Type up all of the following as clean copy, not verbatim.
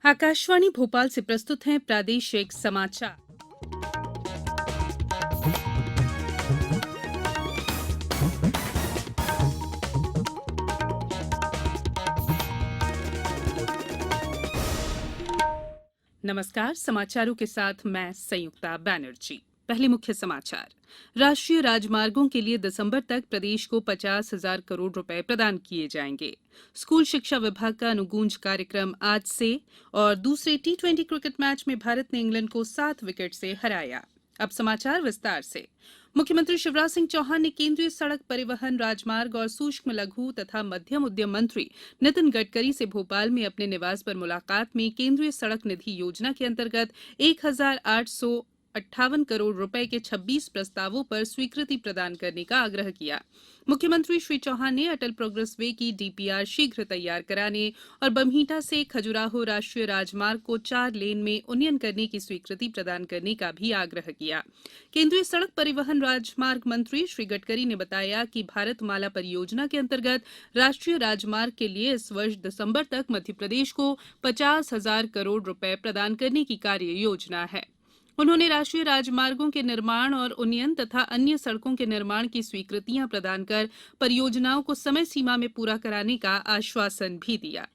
आकाशवाणी भोपाल से प्रस्तुत हैं प्रादेशिक समाचार। नमस्कार, समाचारों के साथ मैं संयुक्ता बैनर्जी। पहले मुख्य समाचार। राष्ट्रीय राजमार्गों के लिए दिसंबर तक प्रदेश को 50,000 करोड़ रुपए प्रदान किए जाएंगे। स्कूल शिक्षा विभाग का अनुगूंज कार्यक्रम आज से और दूसरे टी20 क्रिकेट मैच में भारत ने इंग्लैंड को 7 विकेट से हराया। अब समाचार विस्तार से। मुख्यमंत्री शिवराज सिंह चौहान ने केंद्रीय सड़क परिवहन, राजमार्ग और सूक्ष्म लघु तथा मध्यम उद्यम मंत्री नितिन गडकरी से भोपाल में अपने निवास पर मुलाकात में केंद्रीय सड़क निधि योजना के अंतर्गत 1,858 करोड़ रुपए के 26 प्रस्तावों पर स्वीकृति प्रदान करने का आग्रह किया। मुख्यमंत्री श्री चौहान ने अटल प्रोग्रेस वे की डीपीआर शीघ्र तैयार कराने और बम्हीटा से खजुराहो राष्ट्रीय राजमार्ग को 4 लेन में उन्नयन करने की स्वीकृति प्रदान करने का भी आग्रह किया। केंद्रीय सड़क परिवहन राजमार्ग मंत्री श्री गडकरी ने बताया कि भारतमाला परियोजना के अंतर्गत राष्ट्रीय राजमार्ग के लिए इस वर्ष दिसंबर तक मध्यप्रदेश को 50,000 करोड़ रुपए प्रदान करने की कार्य योजना है। उन्होंने राष्ट्रीय राजमार्गों के निर्माण और उन्नयन तथा अन्य सड़कों के निर्माण की स्वीकृतियां प्रदान कर परियोजनाओं को समय सीमा में पूरा कराने का आश्वासन भी दिया।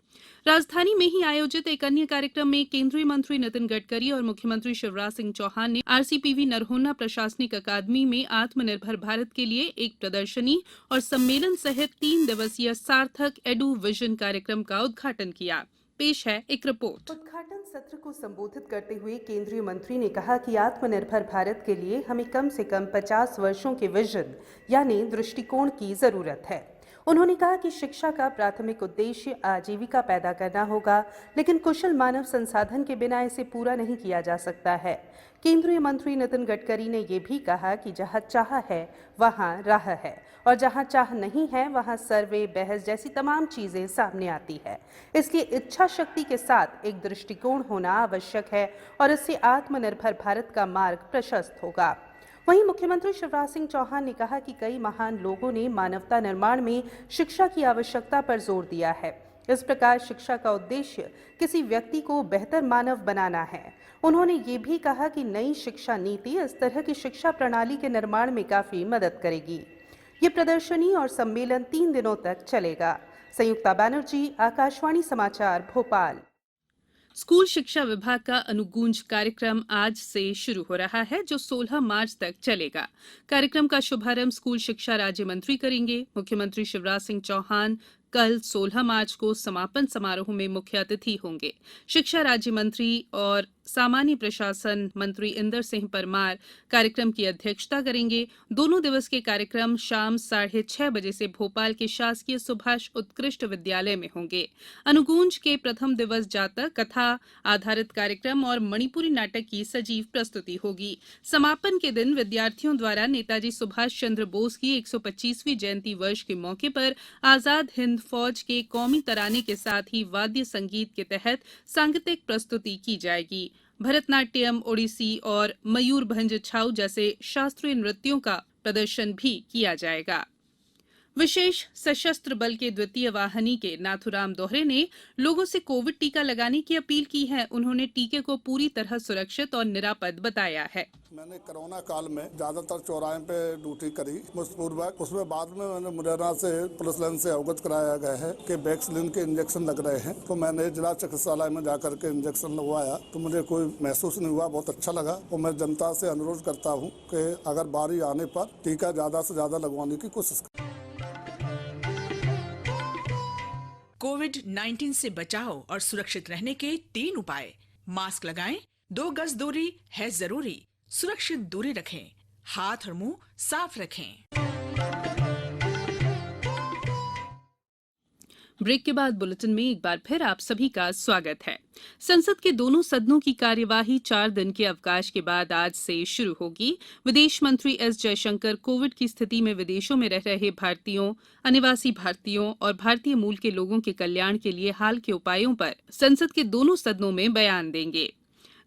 राजधानी में ही आयोजित एक अन्य कार्यक्रम में केंद्रीय मंत्री नितिन गडकरी और मुख्यमंत्री शिवराज सिंह चौहान ने आरसीपीवी नरहोन्ना प्रशासनिक अकादमी में आत्मनिर्भर भारत के लिए एक प्रदर्शनी और सम्मेलन सहित 3 दिवसीय सार्थक एडू विजन कार्यक्रम का उद्घाटन किया। पेश है एक रिपोर्ट। उद्घाटन सत्र को संबोधित करते हुए केंद्रीय मंत्री ने कहा कि आत्मनिर्भर भारत के लिए हमें कम से कम 50 वर्षों के विजन यानी दृष्टिकोण की जरूरत है। उन्होंने कहा कि शिक्षा का प्राथमिक उद्देश्य आजीविका पैदा करना होगा, लेकिन कुशल मानव संसाधन के बिना इसे पूरा नहीं किया जा सकता है। केंद्रीय मंत्री नितिन गडकरी ने यह भी कहा कि जहां चाह है वहां राह है और जहां चाह नहीं है वहां सर्वे, बहस जैसी तमाम चीजें सामने आती है। इसलिए इच्छा शक्ति के साथ एक दृष्टिकोण होना आवश्यक है और इससे आत्मनिर्भर भारत का मार्ग प्रशस्त होगा। वहीं मुख्यमंत्री शिवराज सिंह चौहान ने कहा कि कई महान लोगों ने मानवता निर्माण में शिक्षा की आवश्यकता पर जोर दिया है। इस प्रकार शिक्षा का उद्देश्य किसी व्यक्ति को बेहतर मानव बनाना है। उन्होंने ये भी कहा कि नई शिक्षा नीति इस तरह की शिक्षा प्रणाली के निर्माण में काफी मदद करेगी। ये प्रदर्शनी और सम्मेलन 3 दिनों तक चलेगा। संयुक्ता बैनर्जी, आकाशवाणी समाचार, भोपाल। स्कूल शिक्षा विभाग का अनुगूंज कार्यक्रम आज से शुरू हो रहा है, जो 16 मार्च तक चलेगा। कार्यक्रम का शुभारंभ स्कूल शिक्षा राज्य मंत्री करेंगे। मुख्यमंत्री शिवराज सिंह चौहान कल 16 मार्च को समापन समारोह में मुख्य अतिथि होंगे। शिक्षा राज्य मंत्री और सामान्य प्रशासन मंत्री इंदर सिंह परमार कार्यक्रम की अध्यक्षता करेंगे। दोनों दिवस के कार्यक्रम शाम 6:30 बजे से भोपाल के शासकीय सुभाष उत्कृष्ट विद्यालय में होंगे। अनुगूंज के प्रथम दिवस जातक, कथा आधारित कार्यक्रम और मणिपुरी नाटक की सजीव प्रस्तुति होगी। समापन के दिन विद्यार्थियों द्वारा नेताजी सुभाष चंद्र बोस की 125वीं जयंती वर्ष के मौके पर आजाद हिंद फौज के कौमी तराने के साथ ही वाद्य संगीत के तहत सांगीतिक प्रस्तुति की जाएगी। भरतनाट्यम, ओडिसी और मयूरभंज छाऊ जैसे शास्त्रीय नृत्यों का प्रदर्शन भी किया जाएगा। विशेष सशस्त्र बल के द्वितीय वाहिनी के नाथुराम दोहरे ने लोगों से कोविड टीका लगाने की अपील की है। उन्होंने टीके को पूरी तरह सुरक्षित और निरापद बताया है। मैंने कोरोना काल में ज्यादातर चौराहे पे ड्यूटी करी मुझपूर्वक। उसमें बाद में मैंने मुरैना से पुलिस लाइन से अवगत कराया गया है कि वैक्सीन के इंजेक्शन लग रहे हैं, तो मैंने जिला चिकित्सालय में जाकर के इंजेक्शन लगवाया तो मुझे कोई महसूस नहीं हुआ, बहुत अच्छा लगा। और मैं जनता से अनुरोध करता हूँ कि अगर बारी आने पर टीका ज्यादा से ज्यादा लगवाने की कोशिश करें। कोविड-19 से बचाव और सुरक्षित रहने के 3 उपाय। मास्क लगाएं, 2 गज दूरी है जरूरी, सुरक्षित दूरी रखें, हाथ और मुंह साफ रखें। ब्रेक के बाद बुलेटिन में एक बार फिर आप सभी का स्वागत है। संसद के दोनों सदनों की कार्यवाही 4 दिन के अवकाश के बाद आज से शुरू होगी। विदेश मंत्री एस जयशंकर कोविड की स्थिति में विदेशों में रह रहे भारतीयों, अनिवासी भारतीयों और भारतीय मूल के लोगों के कल्याण के लिए हाल के उपायों पर संसद के दोनों सदनों में बयान देंगे।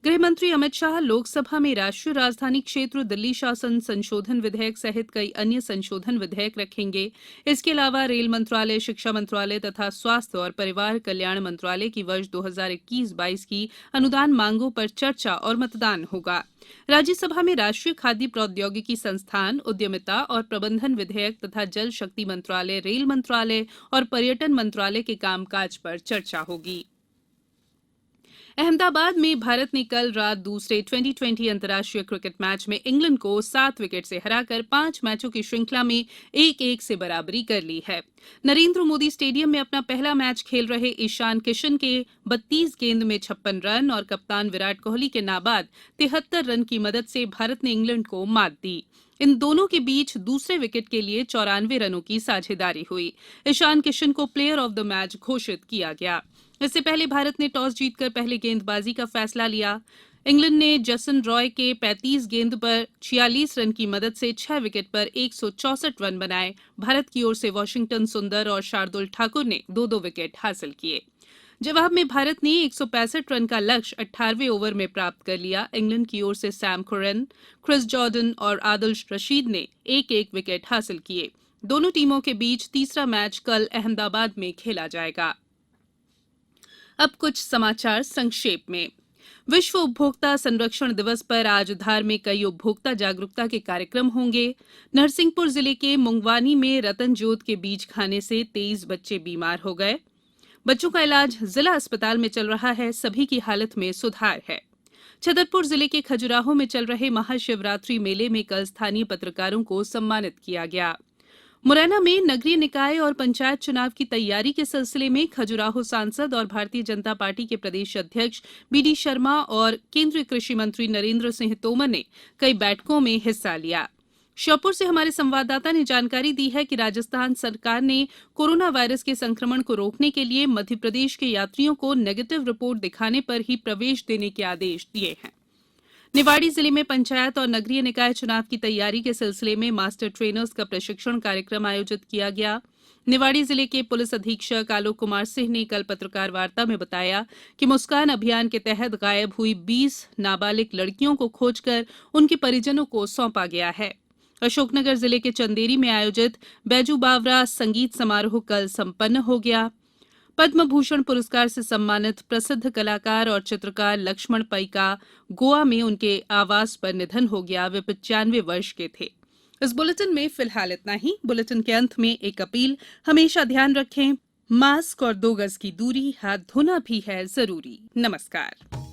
गृह मंत्री अमित शाह लोकसभा में राष्ट्रीय राजधानी क्षेत्र दिल्ली शासन संशोधन विधेयक सहित कई अन्य संशोधन विधेयक रखेंगे। इसके अलावा रेल मंत्रालय, शिक्षा मंत्रालय तथा स्वास्थ्य और परिवार कल्याण मंत्रालय की वर्ष 2021-22 की अनुदान मांगों पर चर्चा और मतदान होगा। राज्यसभा में राष्ट्रीय खाद्य प्रौद्योगिकी संस्थान, उद्यमिता और प्रबंधन विधेयक तथा जल शक्ति मंत्रालय, रेल मंत्रालय और पर्यटन मंत्रालय के कामकाज पर चर्चा होगी। अहमदाबाद में भारत ने कल रात दूसरे T20 अंतर्राष्ट्रीय क्रिकेट मैच में इंग्लैंड को 7 विकेट से हराकर 5 मैचों की श्रृंखला में 1-1 से बराबरी कर ली है। नरेंद्र मोदी स्टेडियम में अपना पहला मैच खेल रहे ईशान किशन के 32 गेंद में 56 रन और कप्तान विराट कोहली के नाबाद 73 रन की मदद से भारत ने इंग्लैंड को मात दी। इन दोनों के बीच दूसरे विकेट के लिए 94 रनों की साझेदारी हुई। ईशान किशन को प्लेयर ऑफ द मैच घोषित किया गया। इससे पहले भारत ने टॉस जीतकर पहले गेंदबाजी का फैसला लिया। इंग्लैंड ने जेसन रॉय के 35 गेंद पर 46 रन की मदद से 6 विकेट पर 164 रन बनाए। भारत की ओर से वॉशिंगटन सुंदर और शार्दुल ठाकुर ने 2-2 विकेट हासिल किए। जवाब में भारत ने 165 रन का लक्ष्य 18वें ओवर में प्राप्त कर लिया। इंग्लैंड की ओर से सैम कुरन, क्रिस जॉर्डन और आदिल रशीद ने 1-1 विकेट हासिल किए। दोनों टीमों के बीच तीसरा मैच कल अहमदाबाद में खेला जाएगा। अब कुछ समाचार संक्षेप में। विश्व उपभोक्ता संरक्षण दिवस पर आज धार में कई उपभोक्ता जागरूकता के कार्यक्रम होंगे। नरसिंहपुर जिले के मुंगवानी में रतन जोत के बीज खाने से 23 बच्चे बीमार हो गए। बच्चों का इलाज जिला अस्पताल में चल रहा है। सभी की हालत में सुधार है। छतरपुर जिले के खजुराहो में चल रहे महाशिवरात्रि मेले में कल स्थानीय पत्रकारों को सम्मानित किया गया। मुरैना में नगरीय निकाय और पंचायत चुनाव की तैयारी के सिलसिले में खजुराहो सांसद और भारतीय जनता पार्टी के प्रदेश अध्यक्ष BD शर्मा और केंद्रीय कृषि मंत्री नरेंद्र सिंह तोमर ने कई बैठकों में हिस्सा लिया। श्योपुर से हमारे संवाददाता ने जानकारी दी है कि राजस्थान सरकार ने कोरोना वायरस के संक्रमण को रोकने के लिए मध्य प्रदेश के यात्रियों को नेगेटिव रिपोर्ट दिखाने पर ही प्रवेश देने के आदेश दिए हैं। निवाड़ी जिले में पंचायत और नगरीय निकाय चुनाव की तैयारी के सिलसिले में मास्टर ट्रेनर्स का प्रशिक्षण कार्यक्रम आयोजित किया गया। निवाड़ी जिले के पुलिस अधीक्षक आलोक कुमार सिंह ने कल पत्रकार वार्ता में बताया कि मुस्कान अभियान के तहत गायब हुई 20 नाबालिग लड़कियों को खोजकर उनके परिजनों को सौंपा गया है। अशोकनगर जिले के चंदेरी में आयोजित बैजू बावरा संगीत समारोह कल संपन्न हो गया। पद्म भूषण पुरस्कार से सम्मानित प्रसिद्ध कलाकार और चित्रकार लक्ष्मण पई का गोवा में उनके आवास पर निधन हो गया। वे 95 वर्ष के थे। इस बुलेटिन में फिलहाल इतना ही। बुलेटिन के अंत में एक अपील, हमेशा ध्यान रखें, मास्क और 2 गज की दूरी, हाथ धोना भी है जरूरी। नमस्कार।